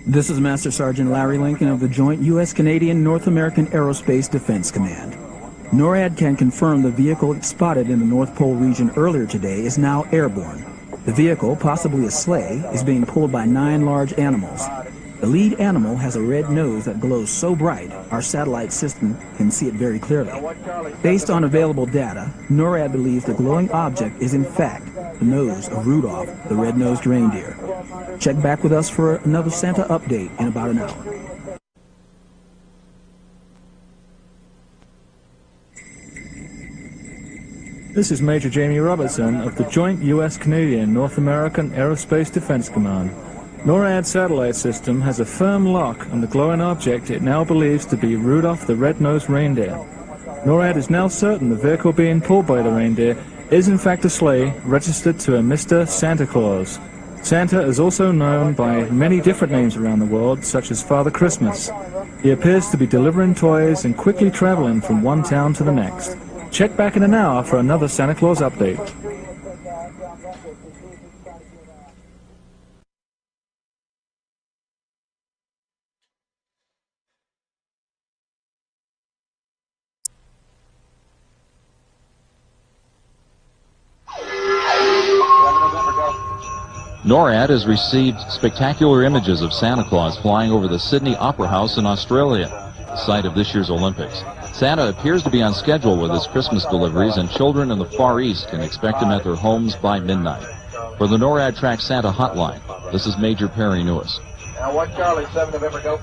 This is Master Sergeant Larry Lincoln of the Joint U.S.-Canadian North American Aerospace Defense Command. NORAD can confirm the vehicle spotted in the North Pole region earlier today is now airborne. The vehicle, possibly a sleigh, is being pulled by 9 large animals. The lead animal has a red nose that glows so bright, our satellite system can see it very clearly. Based on available data, NORAD believes the glowing object is in fact the nose of Rudolph, the red-nosed reindeer. Check back with us for another Santa update in about an hour. This is Major Jamie Robertson of the Joint U.S.-Canadian North American Aerospace Defense Command. NORAD satellite system has a firm lock on the glowing object it now believes to be Rudolph the red-nosed reindeer. NORAD is now certain the vehicle being pulled by the reindeer is in fact a sleigh registered to a Mr. Santa Claus. Santa is also known by many different names around the world, such as Father Christmas. He appears to be delivering toys and quickly traveling from one town to the next. Check back in an hour for another Santa Claus update. NORAD has received spectacular images of Santa Claus flying over the Sydney Opera House in Australia, the site of this year's Olympics. Santa appears to be on schedule with his Christmas deliveries, and children in the Far East can expect him at their homes by midnight. For the NORAD Track Santa hotline, this is Major Perry Newis. Now, 1 Charlie, 7 November, go.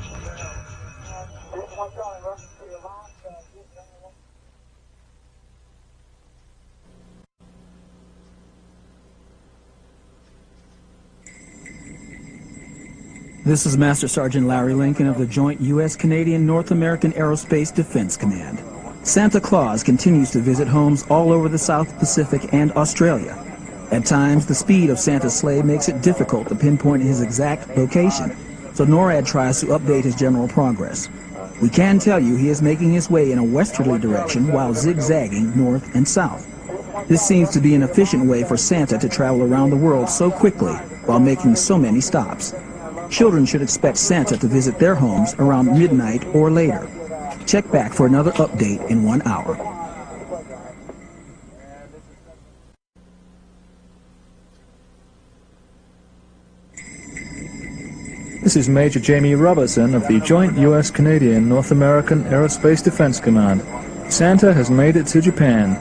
This is Master Sergeant Larry Lincoln of the Joint U.S.-Canadian North American Aerospace Defense Command. Santa Claus continues to visit homes all over the South Pacific and Australia. At times, the speed of Santa's sleigh makes it difficult to pinpoint his exact location, so NORAD tries to update his general progress. We can tell you he is making his way in a westerly direction while zigzagging north and south. This seems to be an efficient way for Santa to travel around the world so quickly while making so many stops. Children should expect Santa to visit their homes around midnight or later. Check back for another update in 1 hour. This is Major Jamie Robertson of the Joint U.S.-Canadian North American Aerospace Defense Command. Santa has made it to Japan.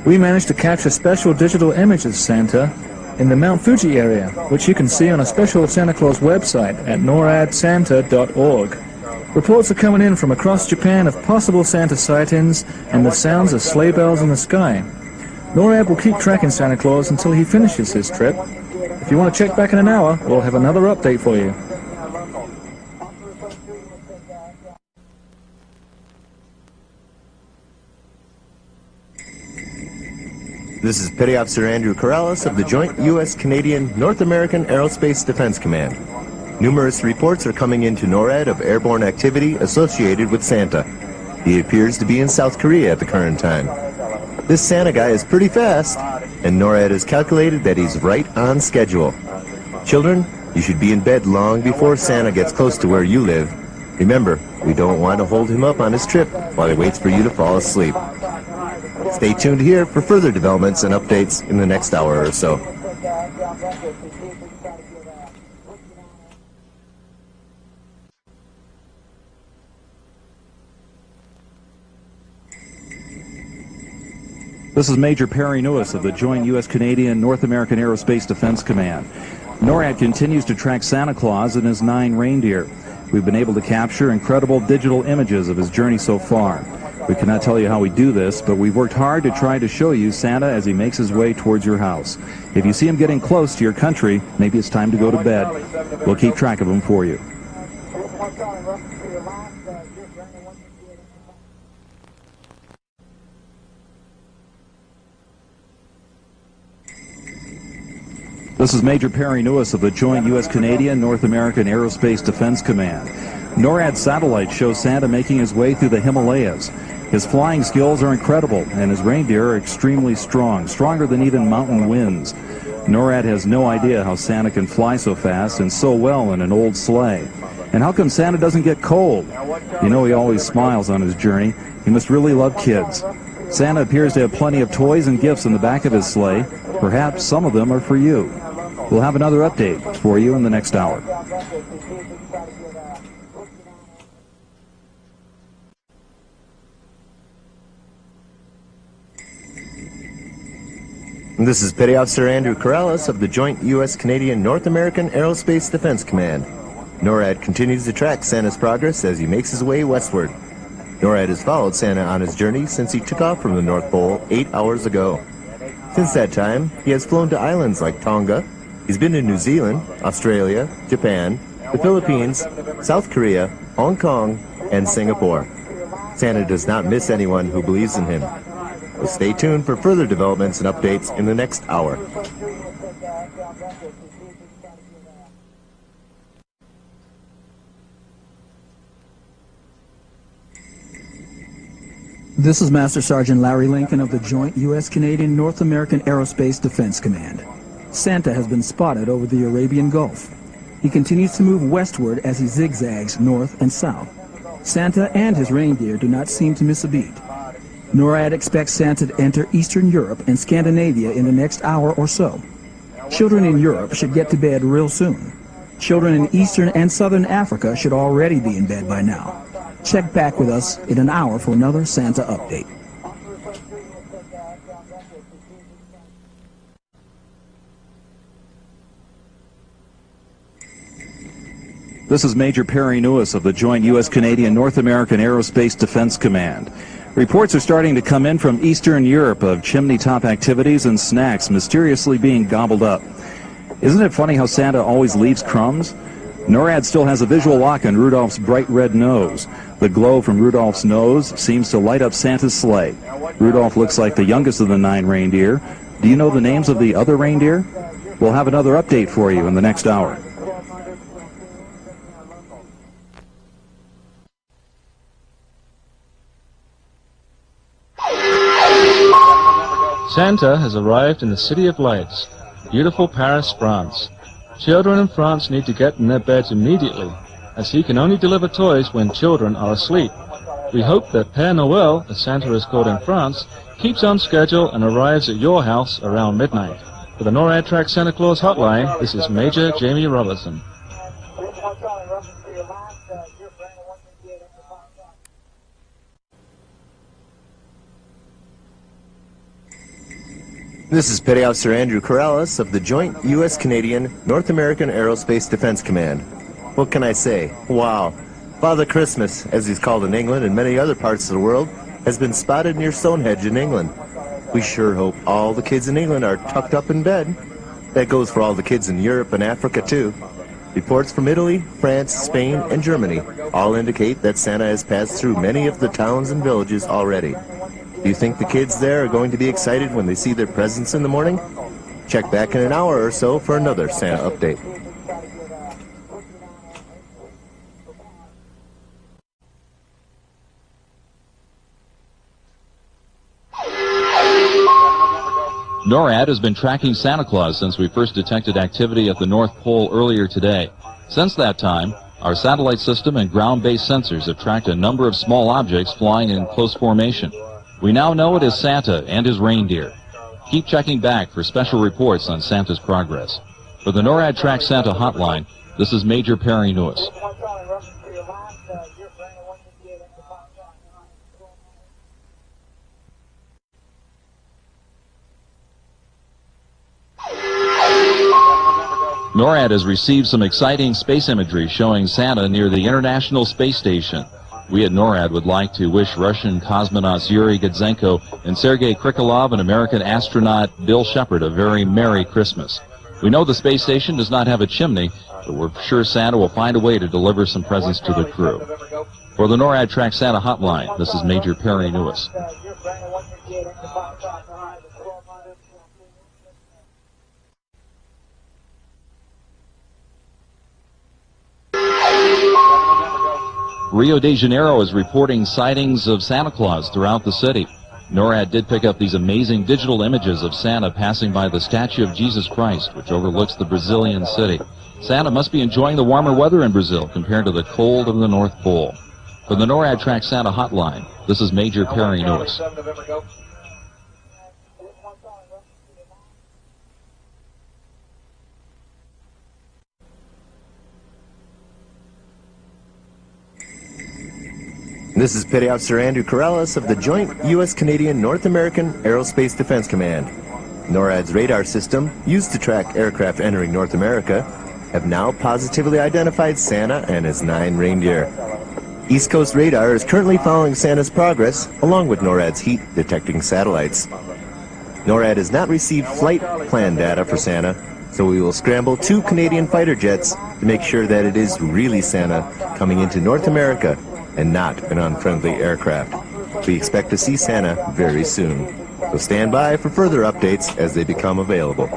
We managed to capture special digital images of Santa in the Mount Fuji area, which you can see on a special Santa Claus website at noradsanta.org. Reports are coming in from across Japan of possible Santa sightings and the sounds of sleigh bells in the sky. NORAD will keep tracking Santa Claus until he finishes his trip. If you want to check back in an hour, we'll have another update for you. This is Petty Officer Andrew Corrales of the Joint U.S.-Canadian North American Aerospace Defense Command. Numerous reports are coming into NORAD of airborne activity associated with Santa. He appears to be in South Korea at the current time. This Santa guy is pretty fast, and NORAD has calculated that he's right on schedule. Children, you should be in bed long before Santa gets close to where you live. Remember, we don't want to hold him up on his trip while he waits for you to fall asleep. Stay tuned here for further developments and updates in the next hour or so. This is Major Perry Newis of the Joint U.S.-Canadian North American Aerospace Defense Command. NORAD continues to track Santa Claus and his 9 reindeer. We've been able to capture incredible digital images of his journey so far. We cannot tell you how we do this, but we've worked hard to try to show you Santa as he makes his way towards your house. If you see him getting close to your country, maybe it's time to go to bed. We'll keep track of him for you. This is Major Perry Newis of the Joint U.S.-Canadian North American Aerospace Defense Command. NORAD satellites show Santa making his way through the Himalayas. His flying skills are incredible, and his reindeer are extremely strong, stronger than even mountain winds. NORAD has no idea how Santa can fly so fast and so well in an old sleigh. And how come Santa doesn't get cold? You know he always smiles on his journey. He must really love kids. Santa appears to have plenty of toys and gifts in the back of his sleigh. Perhaps some of them are for you. We'll have another update for you in the next hour. This is Petty Officer Andrew Corrales of the Joint U.S.-Canadian North American Aerospace Defense Command. NORAD continues to track Santa's progress as he makes his way westward. NORAD has followed Santa on his journey since he took off from the North Pole 8 hours ago. Since that time, he has flown to islands like Tonga. He's been to New Zealand, Australia, Japan, the Philippines, South Korea, Hong Kong, and Singapore. Santa does not miss anyone who believes in him. So stay tuned for further developments and updates in the next hour. This is Master Sergeant Larry Lincoln of the Joint U.S.-Canadian North American Aerospace Defense Command. Santa has been spotted over the Arabian Gulf. He continues to move westward as he zigzags north and south. Santa and his reindeer do not seem to miss a beat. NORAD expects Santa to enter Eastern Europe and Scandinavia in the next hour or so. Children in Europe should get to bed real soon. Children in Eastern and Southern Africa should already be in bed by now. Check back with us in an hour for another Santa update. This is Major Perry Newis of the Joint U.S.-Canadian North American Aerospace Defense Command. Reports are starting to come in from Eastern Europe of chimney-top activities and snacks mysteriously being gobbled up. Isn't it funny how Santa always leaves crumbs? NORAD still has a visual lock on Rudolph's bright red nose. The glow from Rudolph's nose seems to light up Santa's sleigh. Rudolph looks like the youngest of the 9 reindeer. Do you know the names of the other reindeer? We'll have another update for you in the next hour. Santa has arrived in the City of Lights, beautiful Paris, France. Children in France need to get in their beds immediately, as he can only deliver toys when children are asleep. We hope that Père Noël, as Santa is called in France, keeps on schedule and arrives at your house around midnight. For the NORAD Track Santa Claus hotline, this is Major Jamie Robertson. This is Petty Officer Andrew Corrales of the Joint U.S.-Canadian North American Aerospace Defense Command. What can I say? Wow. Father Christmas, as he's called in England and many other parts of the world, has been spotted near Stonehenge in England. We sure hope all the kids in England are tucked up in bed. That goes for all the kids in Europe and Africa, too. Reports from Italy, France, Spain, and Germany all indicate that Santa has passed through many of the towns and villages already. Do you think the kids there are going to be excited when they see their presents in the morning? Check back in an hour or so for another Santa update. NORAD has been tracking Santa Claus since we first detected activity at the North Pole earlier today. Since that time, our satellite system and ground-based sensors have tracked a number of small objects flying in close formation. We now know it is Santa and his reindeer. Keep checking back for special reports on Santa's progress. For the NORAD Track Santa hotline, this is Major Perry Newis. NORAD has received some exciting space imagery showing Santa near the International Space Station. We at NORAD would like to wish Russian cosmonauts Yuri Gudzenko and Sergei Krikalev and American astronaut Bill Shepard a very Merry Christmas. We know the space station does not have a chimney, but we're sure Santa will find a way to deliver some presents to the crew. For the NORAD Track Santa hotline, this is Major Perry Newis. Rio de Janeiro is reporting sightings of Santa Claus throughout the city. NORAD did pick up these amazing digital images of Santa passing by the statue of Jesus Christ, which overlooks the Brazilian city. Santa must be enjoying the warmer weather in Brazil compared to the cold of the North Pole. For the NORAD Track Santa hotline, this is Major Perry Newis. 7 November, go. This is Petty Officer Andrew Corrales of the Joint U.S.-Canadian North American Aerospace Defense Command. NORAD's radar system, used to track aircraft entering North America, have now positively identified Santa and his 9 reindeer. East Coast Radar is currently following Santa's progress, along with NORAD's heat-detecting satellites. NORAD has not received flight plan data for Santa, so we will scramble 2 Canadian fighter jets to make sure that it is really Santa coming into North America and not an unfriendly aircraft. We expect to see Santa very soon, so stand by for further updates as they become available.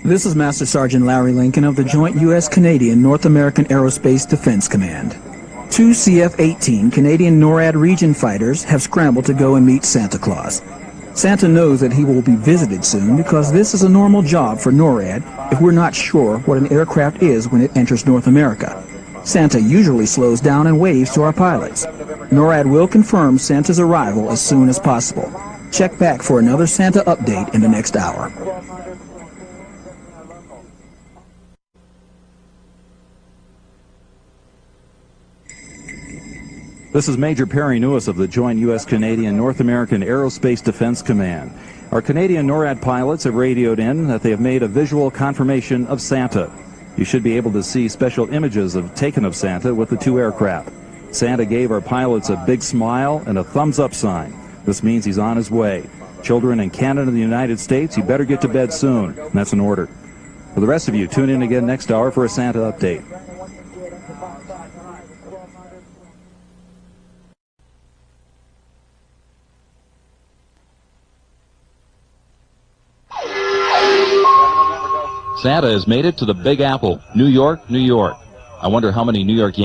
This is Master Sergeant Larry Lincoln of the Joint U.S.-Canadian North American Aerospace Defense Command. 2 CF-18 Canadian NORAD region fighters have scrambled to go and meet Santa Claus. Santa knows that he will be visited soon because this is a normal job for NORAD if we're not sure what an aircraft is when it enters North America. Santa usually slows down and waves to our pilots. NORAD will confirm Santa's arrival as soon as possible. Check back for another Santa update in the next hour. This is Major Perry Newis of the Joint U.S.-Canadian North American Aerospace Defense Command. Our Canadian NORAD pilots have radioed in that they have made a visual confirmation of Santa. You should be able to see special images taken of Santa with the 2 aircraft. Santa gave our pilots a big smile and a thumbs-up sign. This means he's on his way. Children in Canada and the United States, you better get to bed soon. And that's an order. For the rest of you, tune in again next hour for a Santa update. Santa has made it to the Big Apple, New York, New York. I wonder how many New York Yankees